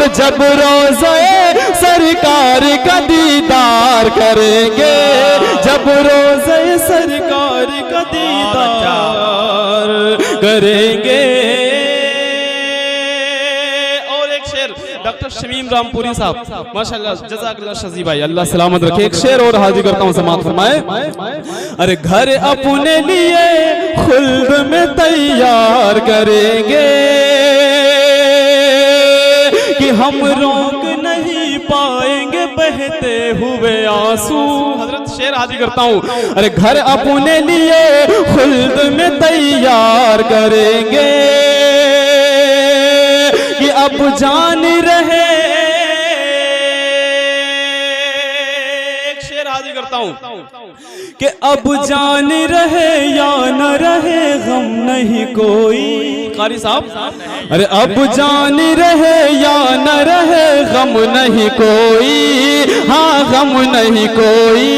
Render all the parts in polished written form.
और जब रोज़े सरकार का दीदार करेंगे, जब रोज़े सरकार का दीदार करेंगे। और एक शेर डॉक्टर शमीम रामपुरी साहब माशाल्लाह, जज़ाकल्लाह शज़ी भाई, अल्लाह सलामत रखे। एक शेर और हाजिर करता हूँ, समाअत फरमाए। अरे घर अपने लिए खुल्द में तैयार करेंगे कि हम रोक नहीं पाएंगे बहते हुए आंसू। हजरत शेर हाजिर करता हूँ। अरे घर अपने लिए खुल्द में तैयार करेंगे कि अब जान रहे। एक शेर हाजिर करता हूँ कि अब जान रहे या न रहे गम नहीं कोई। कारी साहब, अरे अब जान रहे या न रहे गम नहीं कोई, हाँ गम नहीं कोई।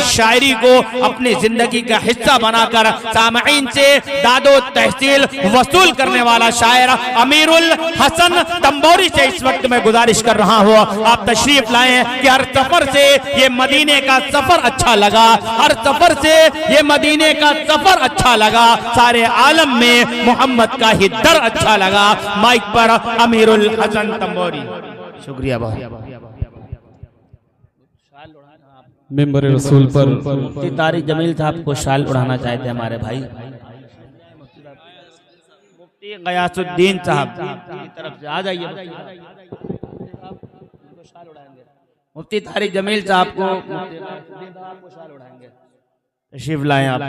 शायरी को अपनी जिंदगी का हिस्सा बनाकर सामईन से दादो तहसील वसूल करने वाला शायर अमीरुल हसन तंबोरी से इस वक्त मैं गुजारिश कर रहा हूँ, आप तशरीफ लाएं कि हर सफर से ये मदीने का सफर अच्छा लगा, हर सफर से ये मदीने का सफर अच्छा लगा, सारे आलम में मोहम्मद का ही दर अच्छा लगा। माइक पर अमीरुल हसन तंबोरी। शुक्रिया बहुत। मेंबर रसूल पर मुफ्ती तारिक जमील साहब को शाल उड़ाना चाहते हैं हमारे भाई। मुफ्ती गयासुद्दीन साहब की तरफ से आ जाइए। मुफ्ती तारिक जमील साहब को शाल उड़ाएंगे, तशरीफ लाएं आप।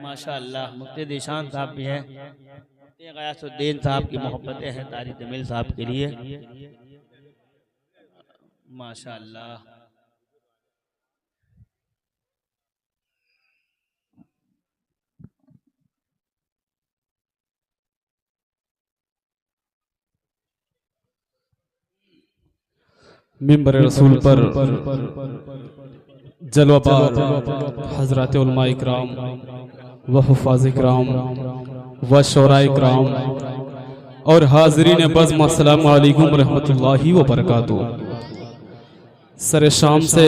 माशाअल्लाह मुफ्ती दिशान साहब भी हैं। मुफ्ती गयासुद्दीन साहब की मोहब्बतें हैं तारिक जमील साहब के लिए, माशाअल्लाह। मेंबर रसूल पर जलवाबार हजरत उलमा इकराम व हुफ़ाज़ इकराम व शोरा इकराम और हाज़रीन बज़्म, अस्सलामु अलैकुम रहमतुल्लाहि व बरकातुहू। सरे शाम से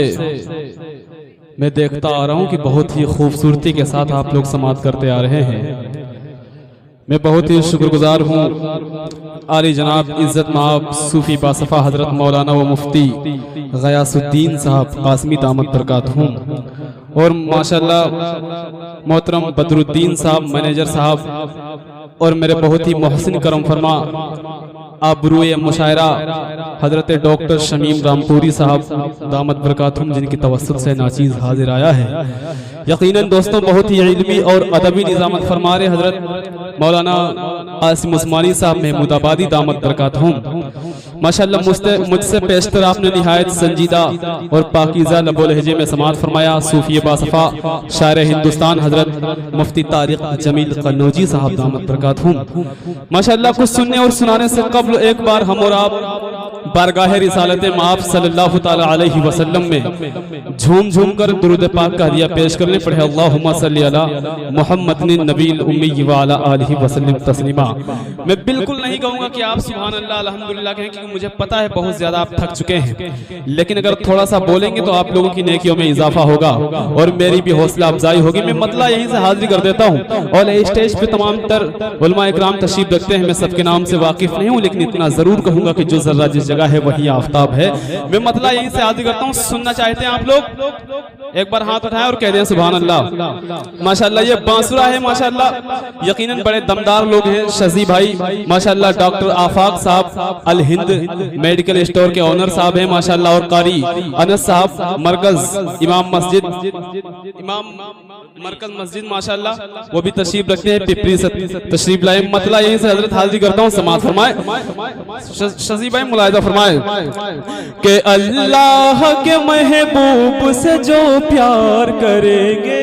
मैं देखता आ रहा हूँ कि बहुत ही खूबसूरती के साथ आप लोग समाअत करते आ रहे हैं। मैं बहुत ही शुक्रगुजार हूँ आली जनाब इज़्ज़त माब सूफ़ी बासफ़ा हज़रत मौलाना व मुफ्ती गयासुद्दीन साहब कासमी दामत बरकातहूँ और माशाअल्लाह मोहतरम बदरुद्दीन साहब मैनेजर साहब और मेरे बहुत ही मोहसिन करम फरमा आबरूए मुशायरा हज़रत डॉक्टर शमीम रामपुरी साहब दामत बरकातहूँ, जिनकी तवस्सुत से नाचीज़ हाजिर आया है। यकीनन दोस्तों बहुत ही इल्मी और अदबी निज़ामत फरमा रहे हज़रत मौलाना आसिम उस्मानी साहब महमूदाबादी दामत बरकातहूँ। माशाअल्लाह मुझसे पेशतर आपने निहायत संजीदा और पाकीज़ा लबो लहजे में समाअत फरमाया। सूफ़ी बासफ़ा शायर हिंदुस्तान हज़रत मुफ्ती तारिक जमील कन्नौजी साहब दामत बरकातहूँ। माशाअल्लाह कुछ सुनने और सुनाने से कब्ल एक बार हम और आप बारगाह रिसालत माफ सल्लल्लाहु ताला अलैहि वसल्लम में झूम झूम कर दुरूद पाक का हदिया पेश करने पड़े। अल्लाहुम्मा सल्ली अला मुहम्मदिन नबील उम्मी व अला आलिहि वसल्लम तस्लीमा। मैं बिल्कुल नहीं कहूँगा कि आप सुभान अल्लाह अल्हम्दुलिल्लाह कहें, क्योंकि मुझे पता है बहुत ज़्यादा आप थक चुके हैं, लेकिन अगर थोड़ा सा बोलेंगे तो आप लोगों की नेकियों में इजाफा होगा और मेरी भी हौसला अफजाई होगी। मैं मतला यहीं से हाजिर कर देता हूँ और स्टेज पे तमाम तर उलमा इकराम तशरीफ रखते हैं। मैं सबके नाम से वाकिफ नहीं हूँ, लेकिन इतना जरूर कहूँगा कि जो जर्रा जिस जगह है वही आफ्ताब है। मैं मतला यहीं से हाजिर करता हूँ। सुनना चाहते हैं आप लोग? एक बार हाथ उठाएं और कह दें सुभान अल्लाह। माशाअल्लाह ये बांसुरा है माशाअल्लाह, यकीनन बड़े दमदार लोग हैं। शजी भाई माशाअल्लाह, डॉक्टर आफाक साहब अल हिंद मेडिकल स्टोर के ओनर साहब हैं माशाअल्लाह, और कारी अनस साहब मरकज इमाम मरकज मस्जिद माशाअल्लाह वो भी तशरीफ रखते हैं। पिपरी से तशरीफ लाए। मतला यहीं से हजरत हाजिर करता हूँ, समाअत फरमाए। शजी भाई मुलाहिजा फरमाए कि अल्लाह के महबूब से जो प्यार करेंगे,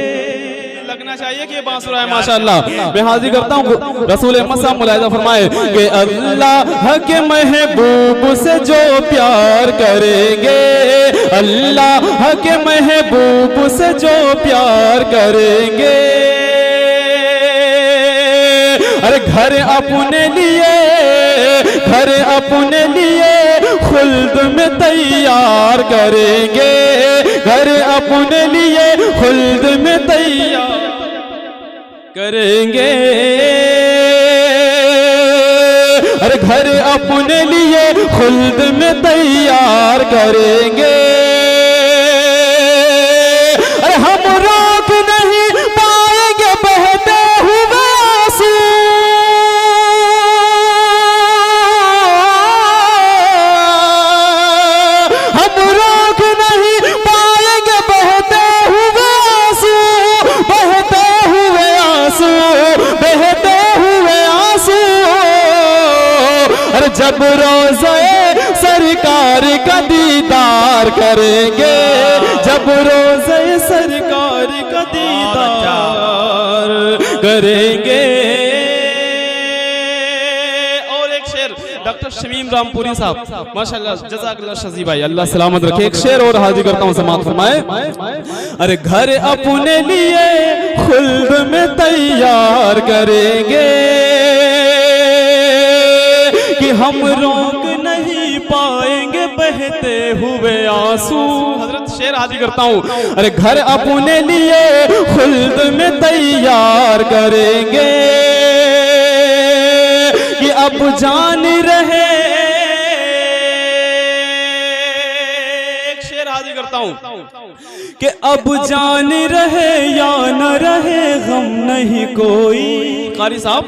लगना चाहिए कि ये बांसुरा है माशाअल्लाह। मैं हाजिर करता हूँ रसूल अहमद साहब मुलाहिजा फरमाए कि अल्लाह के महबूब से जो प्यार करेंगे, अल्लाह के महबूब से जो प्यार करेंगे, अरे घर अपने लिए घर अपने लिए खुल्द में तैयार करेंगे, घर अपने लिए खुल्द में तैयार करेंगे। अरे घर अपने लिए खुल्द में तैयार करेंगे। अरे हम रोक नहीं पाएंगे बहते हुए आंसू, हम रोक नहीं पाएंगे बहते हुए आंसू, बहते हुए आंसू, बहते हुए आंसू। अरे जब रोज़े सरकार का दीदार करेंगे, जब रोज़े सरकार का दीदार करेंगे। और एक शेर डॉक्टर शमीम रामपुरी साहब, माशाल्लाह जज़ाकल्लाह शज़ी भाई, अल्लाह सलामत रखे। एक शेर और हाजिर करता हूँ, समाअत फरमाए। अरे घर अपने लिए खुल्द में तैयार करेंगे कि हम रोक नहीं पाएंगे बहते हुए आंसू। हजरत शेर हाजिर करता हूँ। अरे घर अपने लिए खुल्द में तैयार करेंगे कि अब जान रहे। एक शेर हाजिर करता हूँ कि अब जान रहे या न रहे गम नहीं कोई। कारी साहब,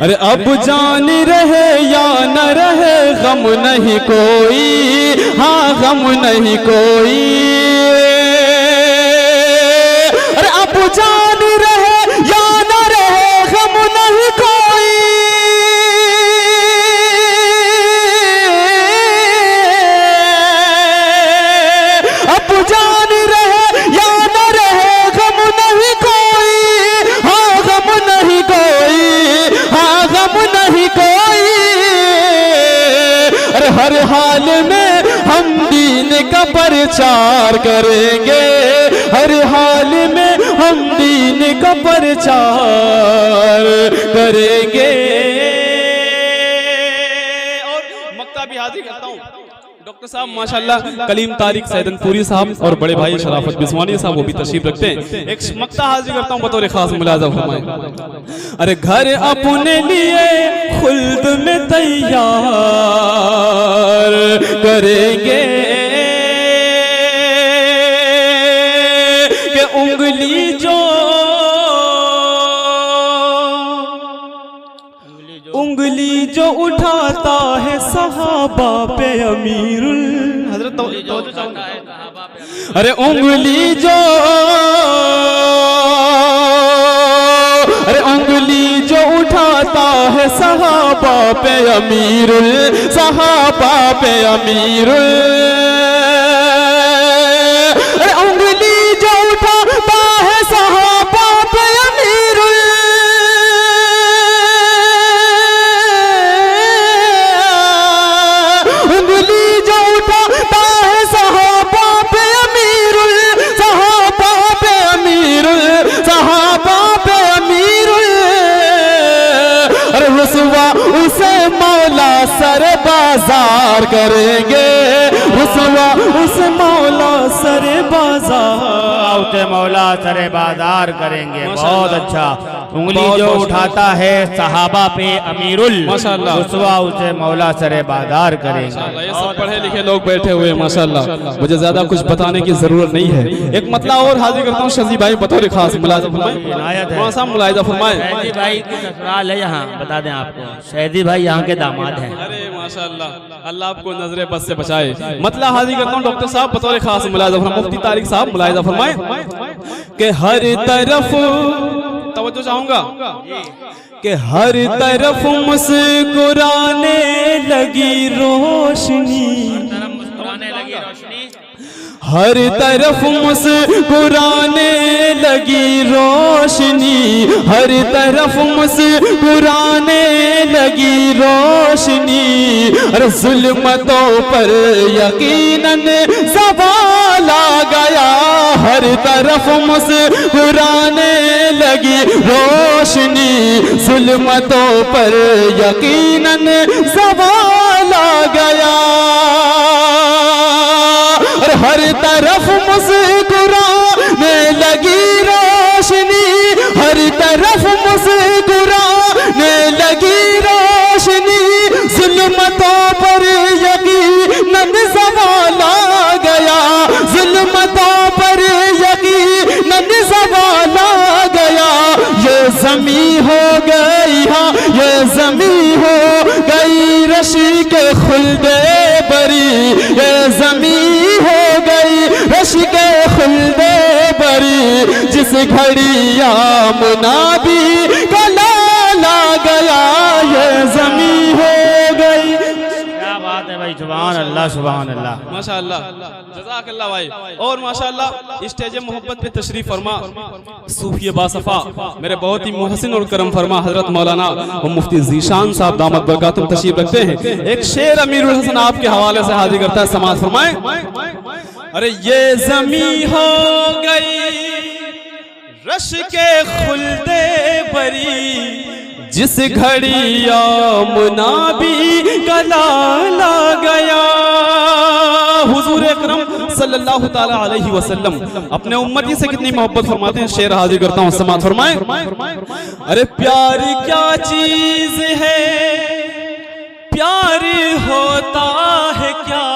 अरे अब जान रहे या न रहे गम नहीं कोई, हाँ गम नहीं कोई। अरे अब जान रहे या न रहे गम नहीं कोई। अब जान रहे या न रहे गम नहीं कोई, हाँ गम नहीं कोई, हाँ गम नहीं कोई। अरे हर हाल में हम दीन का प्रचार करेंगे, हर हाल में हम दीन का प्रचार करेंगे। और मक्ता भी हाजिर करता हूँ। डॉक्टर साहब माशाल्लाह कलीम तारिक सैदनपुरी साहब और बड़े भाई शराफत बिस्वानी साहब वो भी तशरीफ रखते हैं। एक मक्ता हाजिर करता हूँ बतौर खास मुलाजा फरमाएं। अरे घर अपने लिए खुल्द में तैयार करेंगे कि उंगली जो उठाता है सहाबा पे अमीरुल। हजरत अरे उंगली जो उठाता है सहाबा पे अमीरुल, सहाबा पे अमीरुल। अरे उंगली जो उठाता है सहाबा पे अमीरुल। उंगली जो उठाता है सहाबा पे अमीरुल, सहाबा पे अमीरुल, सहाबा पे अमीरुल। अरे रुसवा उसे मौला सर बाजार करेंगे, रुसवा उसे मौला सर बाजार, उसे मौला सरे बाजार करेंगे। बहुत अच्छा। उंगली जो उठाता है सहाबा पे अमीरुल, माशाल्लाह। रुसवा उसे मौला सरे बाजार करेंगे। ये सब पढ़े लिखे लोग बैठे हुए माशाल्लाह, मुझे ज्यादा कुछ बताने की जरूरत नहीं है। एक मतला और हाजिर करता हूँ शजी भाई बतौर खास मुलाजा फरमाएं। मुलाजा फरमाएं। शहदी भाई की ससुराल है यहाँ, बता दें आपको, शहदी भाई यहाँ के दामाद हैं। अरे माशाल्लाह, अल्लाह आपको नजरे बस से बचाए। मतला हाजिर करता हूँ डॉक्टर साहब बतौर खास मुलाजा फरमाएं। मुफ्ती तारिक साहब मुलाजा फरमाएं कि हर तरफ तवज्जो चाहूंगा कि हर तरफ मुस्कुराने लगी रोशनी, हर तरफ मुस्कुराने लगी रोशनी, हर तरफ मुस्कुराने लगी रोशनी। अरे जुल्मतों पर यकीनन ज़वाल आ गया हर तरफ मुस्कुराने लगी रोशनी, जुल्मतों पर यकीनन ज़वाल आ गया। और हर तरफ मुस्कुराने लगी रोशनी, हर तरफ मुस्कुराने लगी रोशनी, जुल्मतों पर यकीनन ज़वाल आ गया, जुल्मतों पर यकीनन ज़वाल आ गया। ये ज़मी हो गई, हाँ ये ज़मी हो गई रशी के खुल्दे बरी, ये ज़मी हो गई रशी के खुल्दे बरी, जिस घड़ी मुनाबी का लाल आ गया, ये ज़मी हो गई। क्या बात है भाई, सुभान अल्लाह सुभान अल्लाह, माशाअल्लाह, जज़ाकल्लाह भाई। और माशाअल्लाह स्टेज मोहब्बत पे तशरीफ फरमा सूफी बासफा मेरे बहुत ही मुहसिन और करम फरमा हजरत मौलाना व मुफ्ती ज़ीशान साहब दामत बरकातुहुम तशरीफ रखते हैं। एक शेर अमीरुल हसन आपके हवाले से हाजिर करता है, समाअत फरमाएं। अरे ये ज़मी हो गई रश के खुल्दे बरी, जिस घड़ी मुनाबी का लाल आ गया। हुजूर अकरम सल्लल्लाहु ताला अलैहि वसल्लम अपने उम्मती से कितनी मोहब्बत फरमाते हैं। शेर हाजिर करता हूँ, समाअत फरमाएं। अरे प्यार क्या चीज है, प्यार होता है क्या,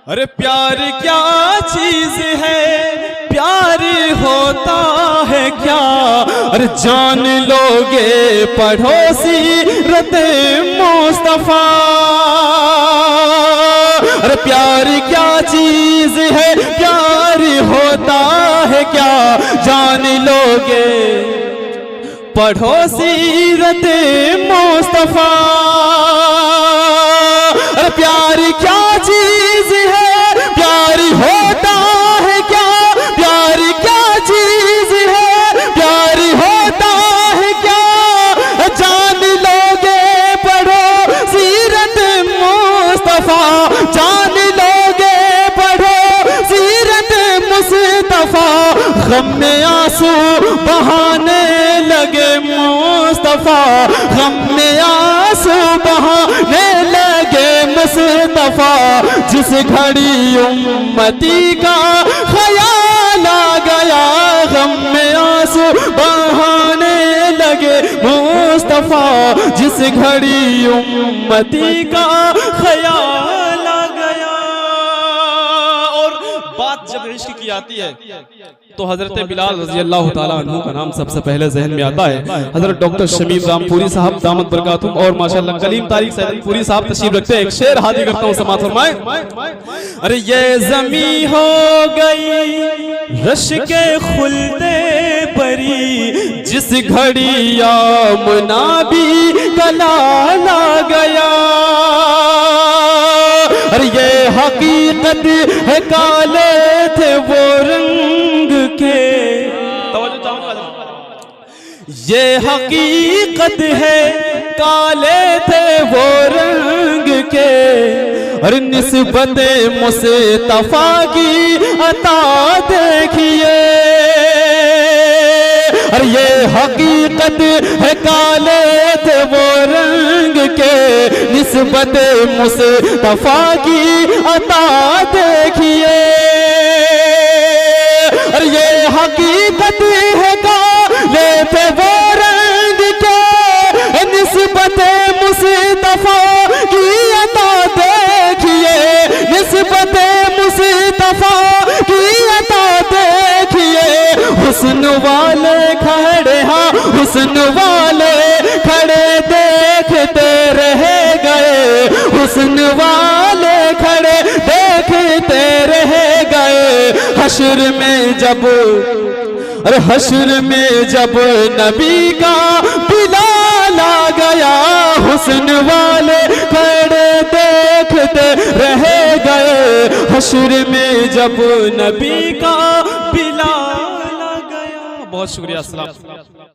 अरे प्यार क्या चीज है, प्यार होता है क्या, अरे जान लोगे पढ़ोसी रते मुस्तफा। अरे प्यार क्या चीज है, प्यार होता है क्या, जान लोगे पढ़ोसी रते मुस्तफा। अरे प्यार क्या चीज है, प्यार होता है क्या, प्यार क्या चीज है, प्यार होता है क्या, जान लोगे पढ़ो सीरत मुस्तफा, जान लोगे पढ़ो सीरत मुस्तफा। गम में आंसू बहाने लगे मुस्तफा, गम में आंसू बहाने लगे मुस्तफा। जिस घड़ी उम्मती का ख्याल आ गया, गम में आंसू बहाने लगे मुस्तफा। जिस घड़ी उम्मती का ख्याल आ गया। और बात जब इश्क की आती है तो हजरत बिलाल रज़ी अल्लाह ताला अन्हु का नाम सबसे पहले जहन में आता है। हजरत डॉक्टर शमीम रामपुरी साहब दामत बरकातुहुम और माशाअल्लाह कलीम तारिक सैदपुरी साहब तशरीफ रखते हैं। एक शेर हाजिर करता हूँ, समाअत फरमाएं। अरे ये ज़मी हो गई रश के खुल्दे बरी, जिस घड़ी मुनाबी का लाल आ गया। अरे ये हकीकत है काले थे वो रंग के, ये हकीकत है काले थे वो रंग के। और निस्बत मुस्तफा की अता देखिए, और ये हकीकत है काले थे वो रंग के। निस्बत मुस्तफा की अता देखिए, और ये हकीकत है काले थे वो रंग के। निस्बत मुस्तफा की अता देखिए, निस्बत मुस्तफा की अता देखिए। हुस्न वाले खड़े, हाँ हुस्न वाले खड़े देखते रह गए, हुस्न वाले खड़े देखते रह गए। हश्र में जब, अरे हश्र में जब नबी का बिलाल आ गया, हुस्न वाले खड़े देखते रह गए। हश्र में जब नबी का बिलाल आ गया। बहुत शुक्रिया। अस्सलाम।